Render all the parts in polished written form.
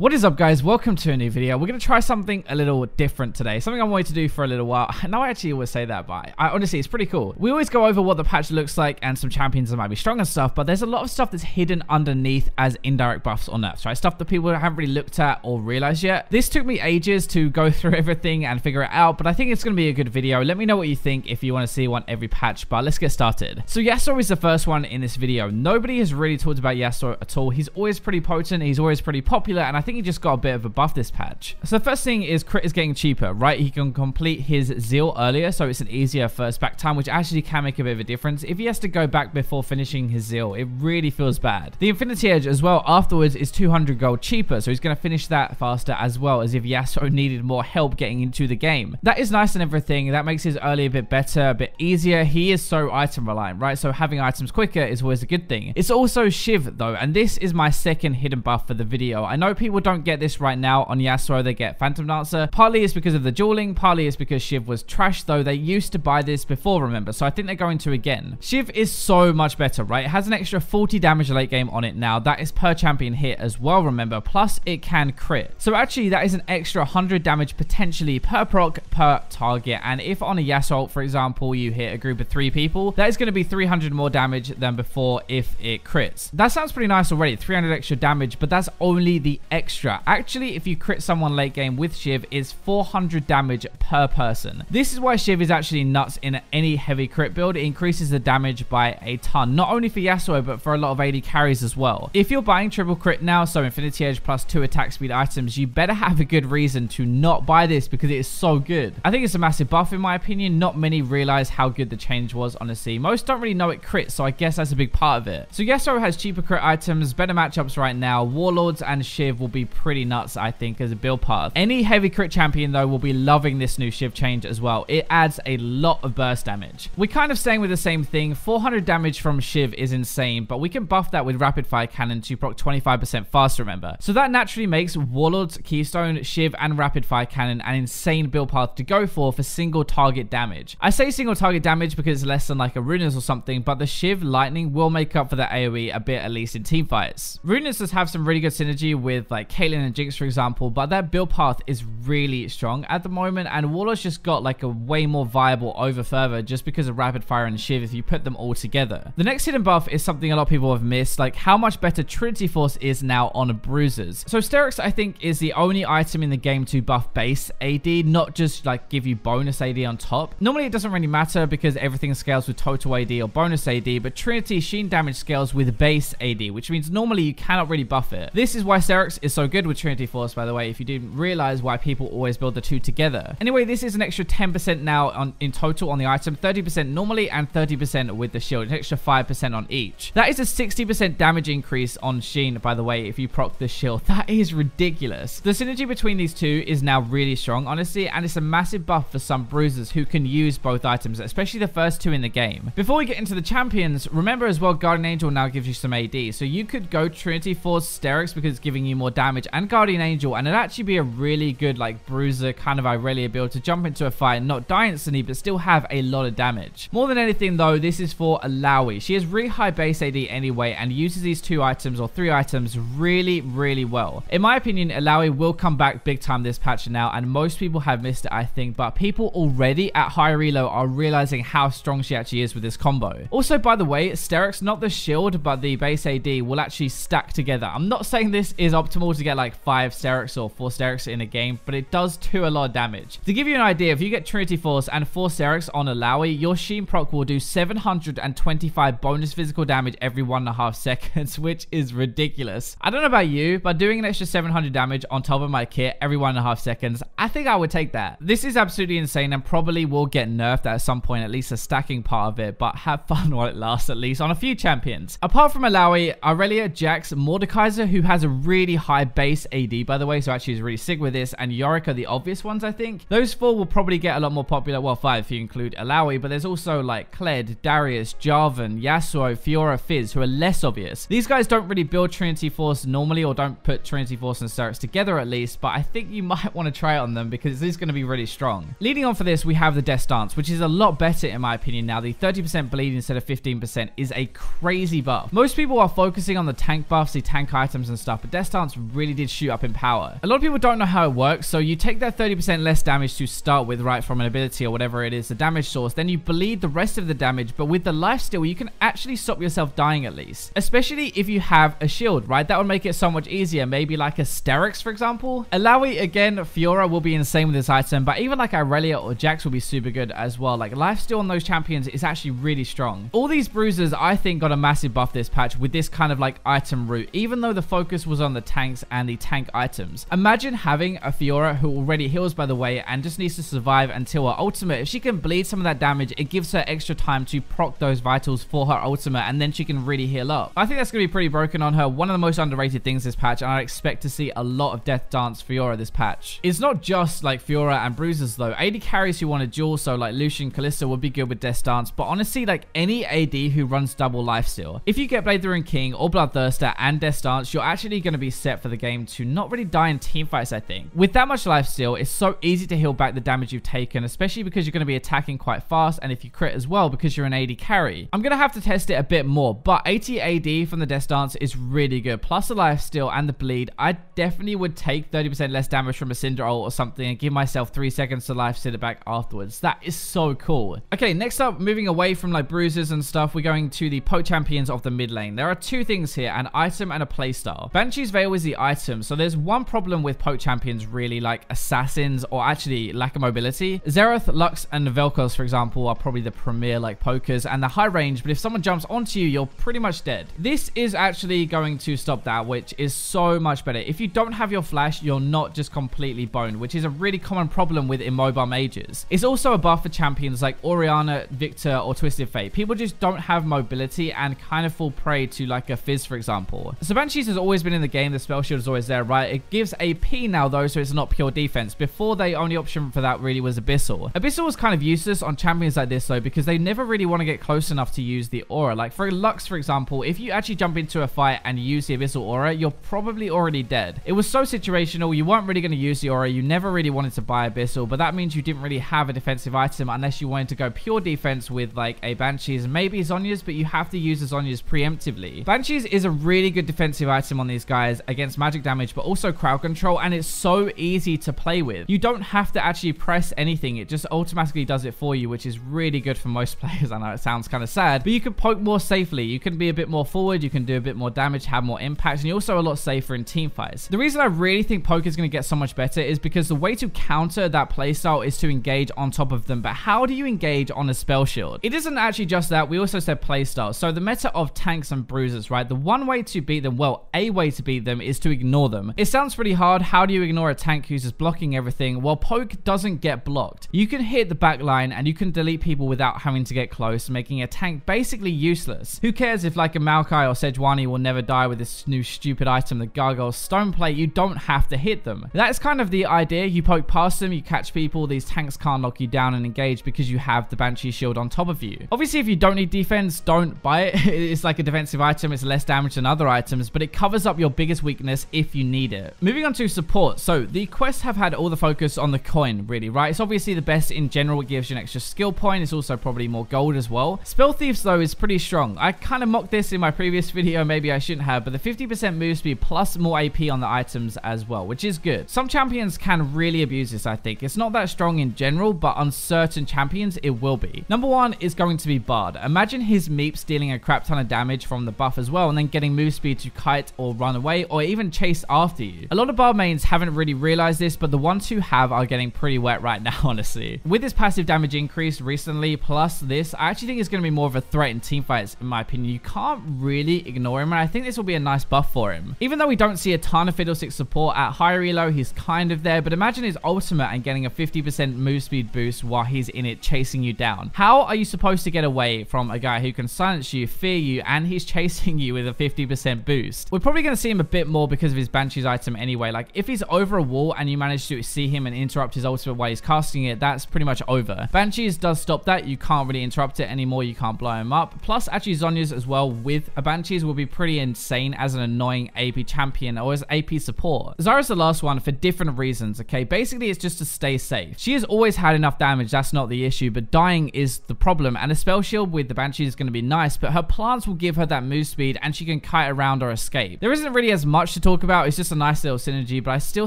What is up, guys? Welcome to a new video. We're going to try something a little different today. Something I wanted to do for a little while. I know I actually always say that, but honestly, it's pretty cool. We always go over what the patch looks like and some champions that might be strong and stuff, but there's a lot of stuff that's hidden underneath as indirect buffs or nerfs, right? Stuff that people haven't really looked at or realized yet. This took me ages to go through everything and figure it out, but I think it's going to be a good video. Let me know what you think if you want to see one every patch, but let's get started. So Yasuo is the first one in this video. Nobody has really talked about Yasuo at all. He's always pretty potent. He's always pretty popular, and I think he just got a bit of a buff this patch. So the first thing is crit is getting cheaper, right? He can complete his zeal earlier, so it's an easier first back time, which actually can make a bit of a difference. If he has to go back before finishing his zeal, it really feels bad. The Infinity Edge as well afterwards is 200 gold cheaper, so he's going to finish that faster as well, as if Yasuo needed more help getting into the game. That is nice and everything. That makes his early a bit better, a bit easier. He is so item reliant, right? So having items quicker is always a good thing. It's also Shiv though, and this is my second hidden buff for the video. I know people don't get this right now on Yasuo. They get Phantom Dancer. Partly it's because of the dueling, partly it's because Shiv was trash, though they used to buy this before, remember, so I think they're going to again. Shiv is so much better, right? It has an extra 40 damage late game on it now. That is per champion hit as well, remember, plus it can crit. So actually that is an extra 100 damage potentially per proc per target, and if on a Yasuo ult, for example, you hit a group of 3 people, that is going to be 300 more damage than before if it crits. That sounds pretty nice already, 300 extra damage, but that's only the extra. Actually, if you crit someone late game with Shiv, is 400 damage per person. This is why Shiv is actually nuts in any heavy crit build. It increases the damage by a ton, not only for Yasuo, but for a lot of AD carries as well. If you're buying triple crit now, so Infinity Edge plus 2 attack speed items, you better have a good reason to not buy this because it is so good. I think it's a massive buff in my opinion. Not many realize how good the change was, honestly. Most don't really know it crits, so I guess that's a big part of it. So Yasuo has cheaper crit items, better matchups right now. Warlords and Shiv will be pretty nuts, I think, as a build path. Any heavy crit champion though will be loving this new Shiv change as well. It adds a lot of burst damage. We're kind of staying with the same thing. 400 damage from Shiv is insane, but we can buff that with rapid fire cannon to proc 25% faster, remember. So that naturally makes Warlords, Keystone, Shiv, and rapid fire cannon an insane build path to go for single target damage. I say single target damage because it's less than like a Ruinous or something, but the Shiv lightning will make up for the AoE a bit, at least in team fights. Ruinous does have some really good synergy with like Caitlyn and Jinx, for example, but that build path is really strong at the moment, and Warlord's just got like a way more viable over further just because of rapid fire and Shiv if you put them all together. The next hidden buff is something a lot of people have missed, like how much better Trinity Force is now on bruisers. So Sterix, I think, is the only item in the game to buff base AD, not just like give you bonus AD on top. Normally it doesn't really matter because everything scales with total AD or bonus AD, but Trinity Sheen damage scales with base AD, which means normally you cannot really buff it. This is why Sterix is so good with Trinity Force, by the way, if you didn't realize why people always build the two together. Anyway, this is an extra 10% now in total on the item, 30% normally and 30% with the shield, an extra 5% on each. That is a 60% damage increase on Sheen, by the way, if you proc the shield. That is ridiculous. The synergy between these two is now really strong, honestly, and it's a massive buff for some bruisers who can use both items, especially the first two in the game. Before we get into the champions, remember as well, Guardian Angel now gives you some AD, so you could go Trinity Force Sterix because it's giving you more damage, and Guardian Angel, and it'd actually be a really good like bruiser kind of Irelia build to jump into a fight and not die instantly but still have a lot of damage. More than anything though, this is for Alawi. She has really high base AD anyway and uses these 2 items or 3 items really well. In my opinion, Alawi will come back big time this patch now, and most people have missed it, I think, but people already at high reload are realizing how strong she actually is with this combo. Also, by the way, Sterix, not the shield but the base AD, will actually stack together. I'm not saying this is optimal to get like 5 Sterix or 4 Sterix in a game, but it does do a lot of damage. To give you an idea, if you get Trinity Force and 4 Sterix on Alawi, your Sheen proc will do 725 bonus physical damage every 1.5 seconds, which is ridiculous. I don't know about you, but doing an extra 700 damage on top of my kit every 1.5 seconds, I think I would take that. This is absolutely insane and probably will get nerfed at some point, at least a stacking part of it, but have fun while it lasts, at least on a few champions. Apart from Alawi, Irelia, Jax, Mordekaiser, who has a really high base AD, by the way, so actually is really sick with this, and Yorick are the obvious ones, I think. Those 4 will probably get a lot more popular, well, 5 if you include Alawi, but there's also like Kled, Darius, Jarvan, Yasuo, Fiora, Fizz, who are less obvious. These guys don't really build Trinity Force normally, or don't put Trinity Force and Sterix together at least, but I think you might want to try it on them because this is going to be really strong. Leading on for this, we have the Death Stance, which is a lot better in my opinion now. The 30% bleed instead of 15% is a crazy buff. Most people are focusing on the tank buffs, the tank items and stuff, but Death Stance really did shoot up in power. A lot of people don't know how it works, so you take that 30% less damage to start with, right, from an ability or whatever it is, the damage source, then you bleed the rest of the damage, but with the lifesteal, you can actually stop yourself dying at least. Especially if you have a shield, right? That would make it so much easier. Maybe like a Sterix, for example. Alawi, again, Fiora will be insane with this item, but even like Irelia or Jax will be super good as well. Like lifesteal on those champions is actually really strong. All these bruisers, I think, got a massive buff this patch with this kind of like item route, even though the focus was on the tanks and the tank items. Imagine having a Fiora who already heals, by the way, and just needs to survive until her ultimate. If she can bleed some of that damage, it gives her extra time to proc those vitals for her ultimate, and then she can really heal up. I think that's going to be pretty broken on her. One of the most underrated things this patch, and I expect to see a lot of Death Dance Fiora this patch. It's not just like Fiora and bruisers though. AD carries who want to duel, so like Lucian, Kalista would be good with Death Dance, but honestly, like any AD who runs double lifesteal, if you get Blade the Rune King or Bloodthirster and Death Dance, you're actually going to be set for the game to not really die in teamfights, I think. With that much lifesteal, it's so easy to heal back the damage you've taken, especially because you're going to be attacking quite fast, and if you crit as well because you're an AD carry. I'm going to have to test it a bit more, but 80 AD from the Death Dance is really good. Plus the lifesteal and the bleed, I definitely would take 30% less damage from a Cinder ult or something and give myself 3 seconds to life sit it back afterwards. That is so cool. Okay, next up, moving away from like bruisers and stuff, we're going to the poke champions of the mid lane. There are two things here, an item and a playstyle. Banshee's Veil is the item, so there's one problem with poke champions really, like assassins or actually lack of mobility. Xerath, Lux, and Vel'Koz, for example, are probably the premier like pokers and the high range, but if someone jumps onto you, you're pretty much dead. This is actually going to stop that, which is so much better. If you don't have your flash, you're not just completely boned, which is a really common problem with immobile mages. It's also a buff for champions like Orianna, Victor, or Twisted Fate. People just don't have mobility and kind of fall prey to like a Fizz, for example. So Banshees has always been in the game. The spell shield is always there, right? It gives AP now though, so it's not pure defense. Before, the only option for that really was Abyssal. Abyssal was kind of useless on champions like this though, because they never really want to get close enough to use the aura. Like for Lux, for example, if you actually jump into a fight and use the Abyssal aura, you're probably already dead. It was so situational. You weren't really going to use the aura. You never really wanted to buy Abyssal, but that means you didn't really have a defensive item unless you wanted to go pure defense with like a Banshees, maybe Zhonya's, but you have to use the Zhonya's preemptively. Banshees is a really good defensive item on these guys against magic damage, but also crowd control, and it's so easy to play with. You don't have to actually press anything. It just automatically does it for you, which is really good for most players. I know it sounds kind of sad, but you can poke more safely. You can be a bit more forward. You can do a bit more damage, have more impact, and you're also a lot safer in team fights. The reason I really think poke is going to get so much better is because the way to counter that playstyle is to engage on top of them. But how do you engage on a spell shield? It isn't actually just that. We also said playstyle. So the meta of tanks and bruisers, right? The one way to beat them, well, a way to beat them is to ignore them. It sounds pretty hard. How do you ignore a tank who's just blocking everything? Well, poke doesn't get blocked. You can hit the back line and you can delete people without having to get close, making a tank basically useless. Who cares if like a Maokai or Sejuani will never die with this new stupid item, the Gargoyle Stone Plate? You don't have to hit them. That's kind of the idea. You poke past them, you catch people. These tanks can't knock you down and engage because you have the Banshee shield on top of you. Obviously, if you don't need defense, don't buy it. It's like a defensive item. It's less damage than other items, but it covers up your biggest weakness if you need it. Moving on to support. So the quests have had all the focus on the coin, really, right? It's obviously the best in general. It gives you an extra skill point. It's also probably more gold as well. Spell Thieves, though, is pretty strong. I kind of mocked this in my previous video. Maybe I shouldn't have, but the 50% move speed plus more AP on the items as well, which is good. Some champions can really abuse this, I think. It's not that strong in general, but on certain champions, it will be. Number one is going to be Bard. Imagine his Meeps dealing a crap ton of damage from the buff as well, and then getting move speed to kite or run away or even chase after you. A lot of Bard mains haven't really realized this, but the ones who have are getting pretty wet right now, honestly. With this passive damage increase recently, plus this, I actually think it's going to be more of a threat in teamfights, in my opinion. You can't really ignore him, and I think this will be a nice buff for him. Even though we don't see a ton of Fiddlestick support at higher elo, he's kind of there, but imagine his ultimate and getting a 50% move speed boost while he's in it chasing you down. How are you supposed to get away from a guy who can silence you, fear you, and he's chasing you with a 50% boost? We're probably going to see him a bit more because of his Banshee's item anyway. Like if he's over a wall and you manage to see him and interrupt his ultimate while he's casting it, that's pretty much over. Banshee's does stop that. You can't really interrupt it anymore. You can't blow him up. Plus actually Zhonya's as well with a Banshee's will be pretty insane as an annoying AP champion or as AP support. Zyra's the last one for different reasons, okay? Basically it's just to stay safe. She has always had enough damage. That's not the issue, but dying is the problem, and a spell shield with the Banshee is going to be nice, but her plants will give her that move speed and she can kite around or escape. There isn't really as much to talk about. It's just a nice little synergy, but I still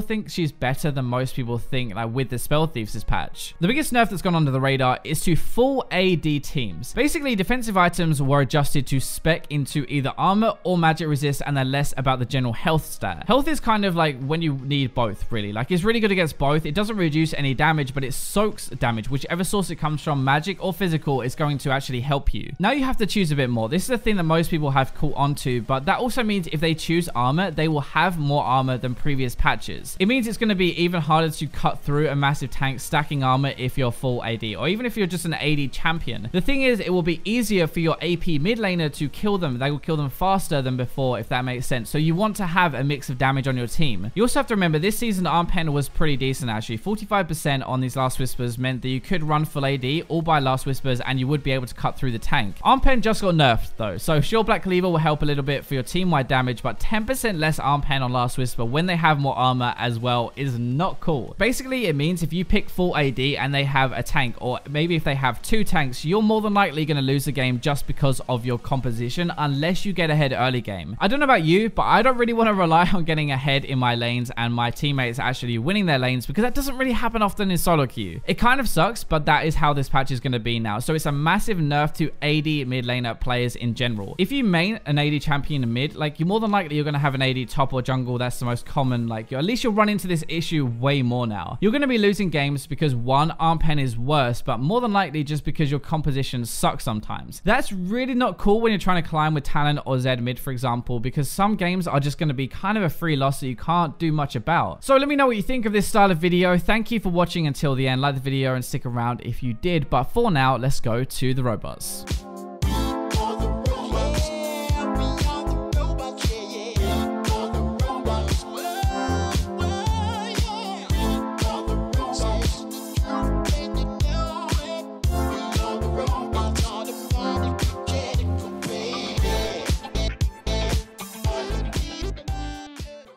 think she's better than most people think, like with the Spell Thieves this patch. The biggest nerf that's gone under the radar is to full AD teams. Basically, defensive items were adjusted to spec into either armor or magic resist, and they're less about the general health stat. Health is kind of like when you need both, really. Like, it's really good against both. It doesn't reduce any damage, but it soaks damage. Whichever source it comes from, magic or physical, is going to actually help you. Now you have to choose a bit more. This is the thing that most people have caught onto, but that also means if they choose armor, they will have more armor than previous patches. It means it's going to be even harder to cut through a massive tank stacking armor if you're full AD, or even if you're just an AD champion. The thing is, it will be easier for your AP mid laner to kill them. They will kill them faster than before, if that makes sense. So you want to have a mix of damage on your team. You also have to remember, this season arm pen was pretty decent actually. 45% on these Last Whispers meant that you could run full AD all by Last Whispers and you would be able to cut through the tank. Arm pen just got nerfed though, so sure, Black Cleaver will help a little bit for your team-wide damage, but 10% less arm pen on Last Whisper when they have more armor as well is not cool. Basically, it means if you pick full AD and they have a tank, or maybe if they have 2 tanks, you're more than likely going to lose the game just because of your composition, unless you get ahead early game. I don't know about you, but I don't really want to rely on getting ahead in my lanes and my teammates actually winning their lanes, because that doesn't really happen often in solo queue. It kind of sucks, but that is how this patch is going to be now. So it's a massive nerf to AD mid laner players in general. If you main an AD champion in mid, like, you're more than likely you're going to have an AD top or jungle. That's the most common, like, at least you'll run into this issue way more now. You're going to be losing games because one, arm pen is worse, but more than likely just because your composition sucks sometimes. That's really not cool when you're trying to climb with Talon or Zed mid, for example, because some games are just going to be kind of a free loss that you can't do much about. So let me know what you think of this style of video. Thank you for watching until the end. Like the video and stick around if you did, but for now, let's go to the robots.